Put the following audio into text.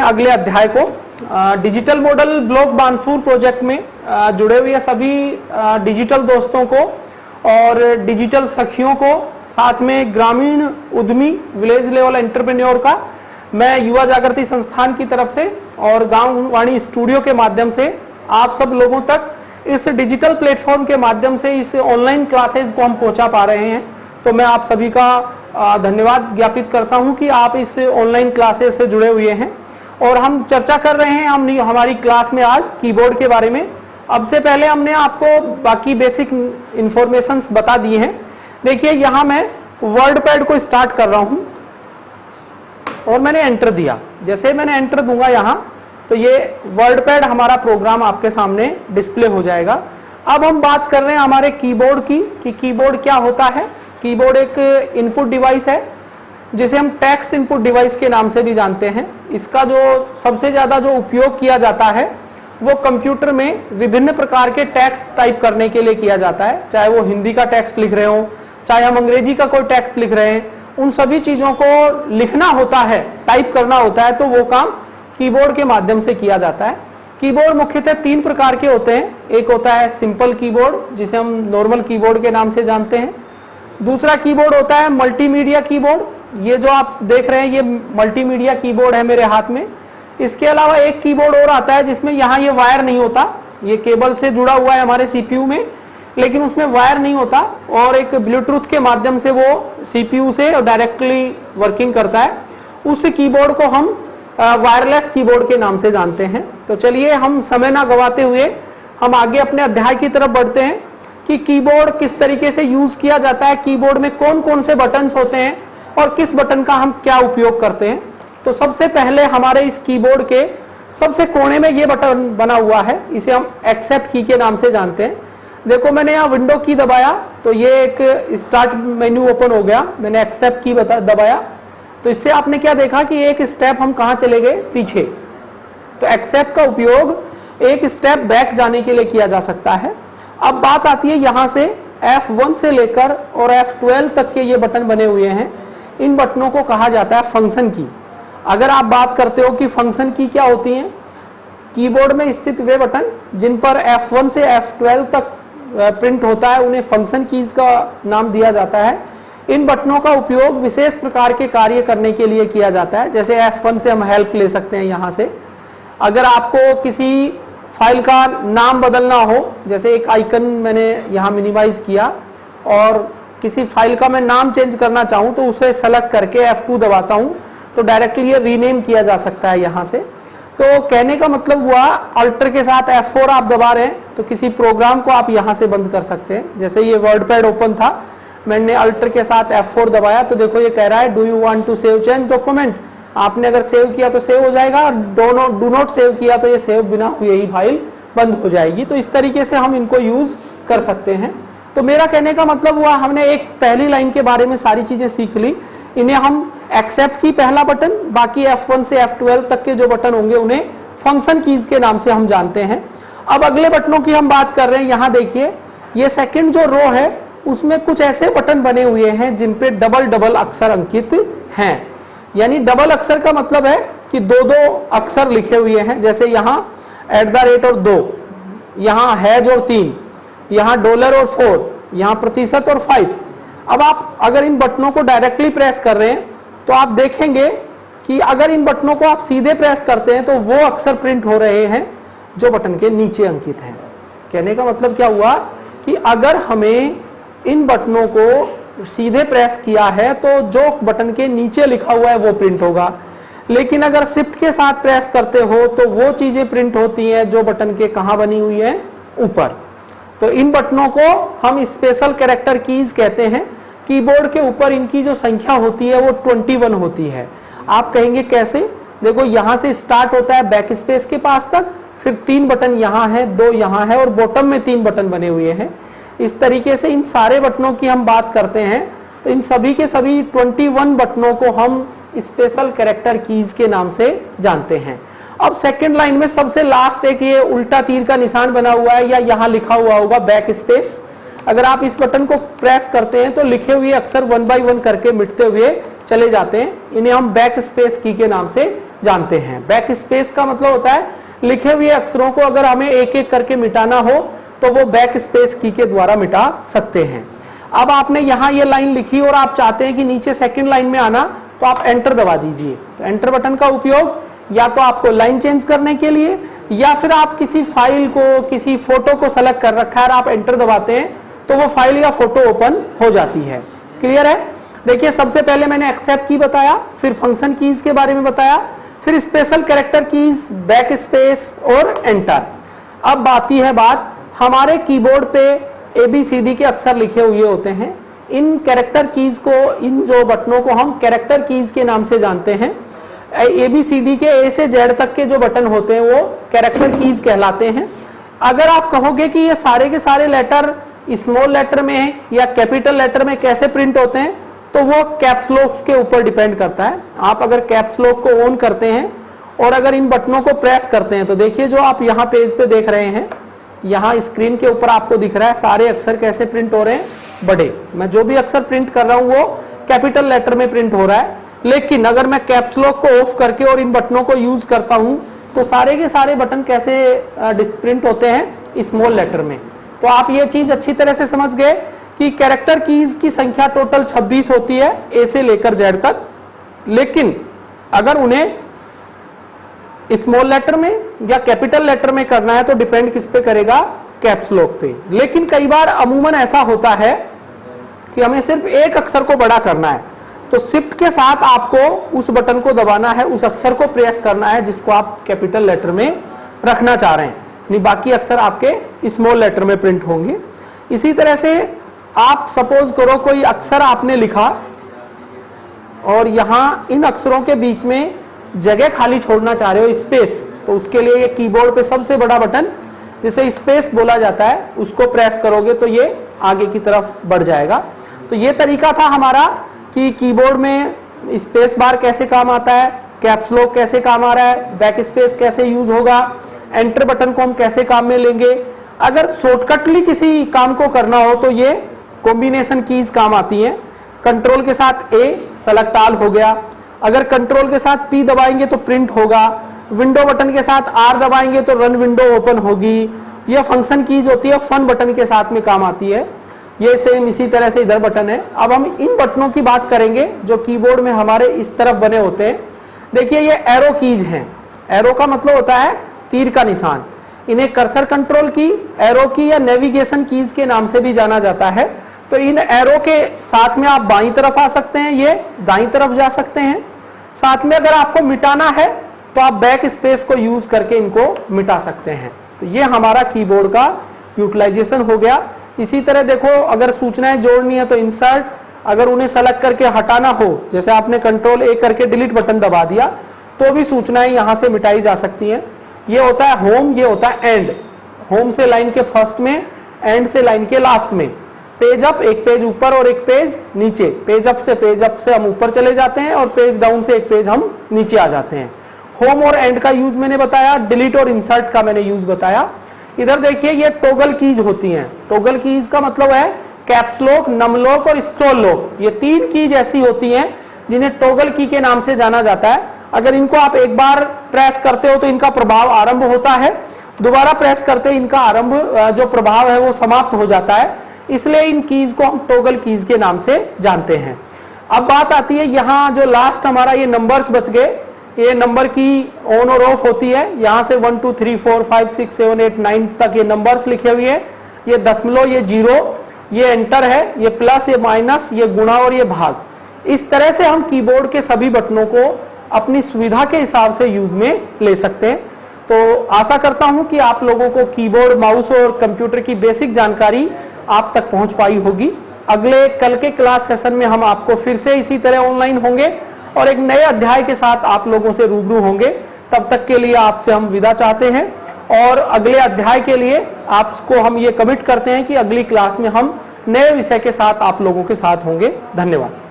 अगले अध्याय को। Digital model block Bansur project में जुड़े हुए सभी डिजिटल दोस्तों को और डिजिटल सखियों को, साथ में ग्रामीण उद्यमी विलेज लेवल एंटरप्रेन्योर का मैं युवा जागृति संस्थान की तरफ से और गांव वाणी स्टूडियो के माध्यम से आप सब लोगों तक इस डिजिटल प्लेटफॉर्म के माध्यम से इस ऑनलाइन क्लासेज को हम पहुंचा पा रहे हैं। तो मैं आप सभी का धन्यवाद ज्ञापित करता हूं कि आप इस ऑनलाइन क्लासेज से जुड़े हुए हैं। और हम चर्चा कर रहे हैं हमारी क्लास में आज कीबोर्ड के बारे में। अब से पहले हमने आपको बाकी बेसिक इंफॉर्मेशंस बता दी हैं। देखिए यहाँ मैं वर्डपैड को स्टार्ट कर रहा हूँ और मैंने एंटर दिया। जैसे मैंने एंटर दूंगा यहाँ तो ये वर्डपैड हमारा प्रोग्राम आपके सामने डिस्प्ले हो जाएगा। अब हम बात कर रहे हैं हमारे कीबोर्ड की कि कीबोर्ड क्या होता है। कीबोर्ड एक इनपुट डिवाइस है जिसे हम टेक्स्ट इनपुट डिवाइस के नाम से भी जानते हैं। इसका जो सबसे ज़्यादा जो उपयोग किया जाता है वो कंप्यूटर में विभिन्न प्रकार के टेक्स्ट टाइप करने के लिए किया जाता है। चाहे वो हिंदी का टेक्स्ट लिख रहे हो, चाहे हम अंग्रेजी का कोई टेक्स्ट लिख रहे हैं, उन सभी चीज़ों को लिखना होता है, टाइप करना होता है, तो वो काम कीबोर्ड के माध्यम से किया जाता है। कीबोर्ड मुख्यतः 3 प्रकार के होते हैं। एक होता है सिंपल कीबोर्ड जिसे हम नॉर्मल कीबोर्ड के नाम से जानते हैं। दूसरा कीबोर्ड होता है मल्टीमीडिया कीबोर्ड। ये जो आप देख रहे हैं ये मल्टीमीडिया कीबोर्ड है मेरे हाथ में। इसके अलावा एक कीबोर्ड और आता है जिसमें यहाँ ये वायर नहीं होता, ये केबल से जुड़ा हुआ है हमारे सीपीयू में, लेकिन उसमें वायर नहीं होता और एक ब्लूटूथ के माध्यम से वो सीपीयू से डायरेक्टली वर्किंग करता है। उस कीबोर्ड को हम वायरलेस कीबोर्ड के नाम से जानते हैं। तो चलिए हम समय ना गवाते हुए हम आगे अपने अध्याय की तरफ बढ़ते हैं कि कीबोर्ड किस तरीके से यूज किया जाता है, कीबोर्ड में कौन कौन से बटन्स होते हैं और किस बटन का हम क्या उपयोग करते हैं। तो सबसे पहले हमारे इस कीबोर्ड के सबसे कोने में ये बटन बना हुआ है, इसे हम एक्सेप्ट की के नाम से जानते हैं। देखो मैंने यहाँ विंडो की दबाया तो ये एक स्टार्ट मेन्यू ओपन हो गया। मैंने एक्सेप्ट की दबाया तो इससे आपने क्या देखा कि एक स्टेप हम कहाँ चले गए, पीछे। तो एक्सेप्ट का उपयोग एक स्टेप बैक जाने के लिए किया जा सकता है। अब बात आती है यहाँ से F1 से लेकर और F12 तक के ये बटन बने हुए हैं। इन बटनों को कहा जाता है फंक्शन की। अगर आप बात करते हो कि फंक्शन की क्या होती हैं, कीबोर्ड में स्थित वे बटन जिन पर F1 से F12 तक प्रिंट होता है उन्हें फंक्शन कीज का नाम दिया जाता है। इन बटनों का उपयोग विशेष प्रकार के कार्य करने के लिए किया जाता है। जैसे F1 से हम हेल्प ले सकते हैं यहाँ से। अगर आपको किसी फाइल का नाम बदलना हो, जैसे एक आइकन मैंने यहाँ मिनिमाइज किया और किसी फाइल का मैं नाम चेंज करना चाहूँ तो उसे सेलेक्ट करके F2 दबाता हूँ तो डायरेक्टली ये रीनेम किया जा सकता है यहाँ से। तो कहने का मतलब हुआ अल्टर के साथ F4 आप दबा रहे हैं तो किसी प्रोग्राम को आप यहाँ से बंद कर सकते हैं। जैसे ये वर्डपैड ओपन था, मैंने अल्टर के साथ F4 दबाया तो देखो ये कह रहा है do you want to save change document. आपने अगर सेव किया तो सेव हो जाएगा, डू नॉट सेव किया तो ये सेव बिना हुए ही फाइल बंद हो जाएगी। तो इस तरीके से हम इनको यूज कर सकते हैं। तो मेरा कहने का मतलब हुआ हमने एक पहली लाइन के बारे में सारी चीजें सीख ली। इन्हें हम एक्सेप्ट की पहला बटन, बाकी F1 से F12 तक के जो बटन होंगे उन्हें फंक्शन कीज के नाम से हम जानते हैं। अब अगले बटनों की हम बात कर रहे हैं। यहाँ देखिए ये सेकंड जो रो है उसमें कुछ ऐसे बटन बने हुए हैं जिन पे डबल डबल अक्षर अंकित हैं। यानी डबल अक्षर का मतलब है कि 2-2 अक्षर लिखे हुए हैं। जैसे यहाँ @ और 2, यहाँ हैज और 3, यहाँ डॉलर और 4, यहाँ प्रतिशत और 5। अब आप अगर इन बटनों को डायरेक्टली प्रेस कर रहे हैं तो आप देखेंगे कि अगर इन बटनों को आप सीधे प्रेस करते हैं तो वो अक्षर प्रिंट हो रहे हैं जो बटन के नीचे अंकित हैं। कहने का मतलब क्या हुआ कि अगर हमें इन बटनों को सीधे प्रेस किया है तो जो बटन के नीचे लिखा हुआ है वो प्रिंट होगा, लेकिन अगर शिफ्ट के साथ प्रेस करते हो तो वो चीजें प्रिंट होती हैं जो बटन के कहाँ बनी हुई है, ऊपर। तो इन बटनों को हम स्पेशल कैरेक्टर कीज कहते हैं। कीबोर्ड के ऊपर इनकी जो संख्या होती है वो 21 होती है। आप कहेंगे कैसे? देखो यहाँ से स्टार्ट होता है बैक स्पेस के पास तक, फिर 3 बटन यहाँ है, 2 यहाँ है और बॉटम में 3 बटन बने हुए हैं। इस तरीके से इन सारे बटनों की हम बात करते हैं तो इन सभी के सभी 21 बटनों को हम स्पेशल कैरेक्टर कीज के नाम से जानते हैं। अब सेकंड लाइन में सबसे लास्ट एक ये उल्टा तीर का निशान बना हुआ है या यहाँ लिखा हुआ होगा बैक स्पेस। अगर आप इस बटन को प्रेस करते हैं तो लिखे हुए अक्षर 1 बाय 1 करके मिटते हुए चले जाते हैं। इन्हें हम बैक स्पेस की के नाम से जानते हैं। बैक स्पेस का मतलब होता है लिखे हुए अक्षरों को अगर हमें एक एक करके मिटाना हो तो वो बैक स्पेस की के द्वारा मिटा सकते हैं। अब आपने यहाँ ये लाइन लिखी और आप चाहते हैं कि नीचे सेकंड लाइन में आना, तो आप एंटर दबा दीजिए। तो एंटर बटन का उपयोग या तो आपको लाइन चेंज करने के लिए या फिर आप किसी फाइल को, किसी फोटो को सेलेक्ट कर रखा है और आप एंटर दबाते हैं तो वो फाइल या फोटो ओपन हो जाती है। क्लियर है? देखिए, सबसे पहले मैंने एक्सेप्ट की बताया, फिर फंक्शन कीज के बारे में बताया, फिर special character keys, back space और एंटर। अब आती है बात, हमारे कीबोर्ड पे ABCD के अक्षर लिखे हुए होते हैं। इन कैरेक्टर कीज को, इन जो बटनों को हम कैरेक्टर कीज के नाम से जानते हैं। ABCD के A से Z तक के जो बटन होते हैं वो कैरेक्टर कीज कहलाते हैं। अगर आप कहोगे कि ये सारे के सारे लेटर स्मॉल लेटर में या कैपिटल लेटर में कैसे प्रिंट होते हैं, तो वो कैप्स लॉक के ऊपर डिपेंड करता है। आप अगर कैप्स लॉक को ऑन करते हैं और अगर इन बटनों को प्रेस करते हैं तो देखिए जो आप यहाँ पेज पे देख रहे हैं, यहाँ स्क्रीन के ऊपर आपको दिख रहा है सारे अक्षर कैसे प्रिंट हो रहे हैं, बड़े। मैं जो भी अक्षर प्रिंट कर रहा हूँ वो कैपिटल लेटर में प्रिंट हो रहा है। लेकिन अगर मैं कैप्स लॉक को ऑफ करके और इन बटनों को यूज करता हूँ तो सारे के सारे बटन कैसे प्रिंट होते हैं, स्मॉल लेटर में। तो आप ये चीज अच्छी तरह से समझ गए कि कैरेक्टर कीज की संख्या टोटल 26 होती है A से लेकर Z तक। लेकिन अगर उन्हें स्मॉल लेटर में या कैपिटल लेटर में करना है तो डिपेंड किस पे करेगा, कैप्स लॉक पे। लेकिन कई बार अमूमन ऐसा होता है कि हमें सिर्फ एक अक्षर को बड़ा करना है, तो शिफ्ट के साथ आपको उस बटन को दबाना है, उस अक्षर को प्रेस करना है जिसको आप कैपिटल लेटर में रखना चाह रहे हैं, नहीं बाकी अक्षर आपके स्मॉल लेटर में प्रिंट होंगे। इसी तरह से आप सपोज करो कोई अक्षर आपने लिखा और यहाँ इन अक्षरों के बीच में जगह खाली छोड़ना चाह रहे हो, स्पेस, तो उसके लिए ये कीबोर्ड पे सबसे बड़ा बटन जिसे स्पेस बोला जाता है उसको प्रेस करोगे तो ये आगे की तरफ बढ़ जाएगा। तो ये तरीका था हमारा कि कीबोर्ड में स्पेस बार कैसे काम आता है, कैप्स लॉक कैसे काम आ रहा है, बैक स्पेस कैसे यूज होगा, एंटर बटन को हम कैसे काम में लेंगे। अगर शॉर्टकटली किसी काम को करना हो तो ये कॉम्बिनेशन कीज काम आती हैं। कंट्रोल के साथ A सेलेक्ट ऑल हो गया, अगर कंट्रोल के साथ P दबाएंगे तो प्रिंट होगा, विंडो बटन के साथ R दबाएंगे तो रन विंडो ओपन होगी। यह फंक्शन कीज होती है, फन बटन के साथ में काम आती है। ये सेम इसी तरह से इधर बटन है। अब हम इन बटनों की बात करेंगे जो कीबोर्ड में हमारे इस तरफ बने होते हैं। देखिए ये एरो कीज हैं। एरो का मतलब होता है तीर का निशान। इन्हें कर्सर कंट्रोल की, एरो की या नेविगेशन कीज के नाम से भी जाना जाता है। तो इन एरो के साथ में आप बाईं तरफ आ सकते हैं, ये दाईं तरफ जा सकते हैं। साथ में अगर आपको मिटाना है तो आप बैक स्पेस को यूज करके इनको मिटा सकते हैं। तो ये हमारा कीबोर्ड का यूटिलाइजेशन हो गया। इसी तरह देखो, अगर सूचनाएं जोड़नी है तो इंसर्ट, अगर उन्हें सेलेक्ट करके हटाना हो, जैसे आपने कंट्रोल A करके डिलीट बटन दबा दिया तो भी सूचनाएं यहां से मिटाई जा सकती हैं। ये होता है होम, ये होता है एंड। होम से लाइन के फर्स्ट में, एंड से लाइन के लास्ट में। पेज अप, एक पेज ऊपर और एक पेज नीचे। पेज अप से हम ऊपर चले जाते हैं और पेज डाउन से एक पेज हम नीचे आ जाते हैं। होम और एंड का यूज मैंने बताया, डिलीट और इंसर्ट का मैंने यूज बताया। इधर देखिए ये टॉगल कीज होती हैं। टॉगल कीज का मतलब है कैप्स लॉक, नम लॉक और स्क्रॉल लॉक। ये तीन कीज ऐसी होती हैं जिन्हें टॉगल की के नाम से जाना जाता है। अगर इनको आप एक बार प्रेस करते हो तो इनका प्रभाव आरंभ होता है, दोबारा प्रेस करते इनका आरंभ जो प्रभाव है वो समाप्त हो जाता है। इसलिए इन कीज को हम टॉगल कीज के नाम से जानते हैं। अब बात आती है यहाँ जो लास्ट हमारा ये नंबर्स बच गए, ये नंबर की ऑन और ऑफ होती है। यहाँ से 1 2 3 4 5 6 7 8 9 तक ये नंबर्स लिखे हुए हैं। ये दशमलव, ये जीरो, ये एंटर है, ये प्लस, ये माइनस, ये गुणा और ये भाग। इस तरह से हम कीबोर्ड के सभी बटनों को अपनी सुविधा के हिसाब से यूज में ले सकते हैं। तो आशा करता हूं कि आप लोगों को कीबोर्ड, माउस और कंप्यूटर की बेसिक जानकारी आप तक पहुंच पाई होगी। अगले कल के क्लास सेशन में हम आपको फिर से इसी तरह ऑनलाइन होंगे और एक नए अध्याय के साथ आप लोगों से रूबरू होंगे। तब तक के लिए आपसे हम विदा चाहते हैं और अगले अध्याय के लिए आपको हम ये कमिट करते हैं कि अगली क्लास में हम नए विषय के साथ आप लोगों के साथ होंगे। धन्यवाद।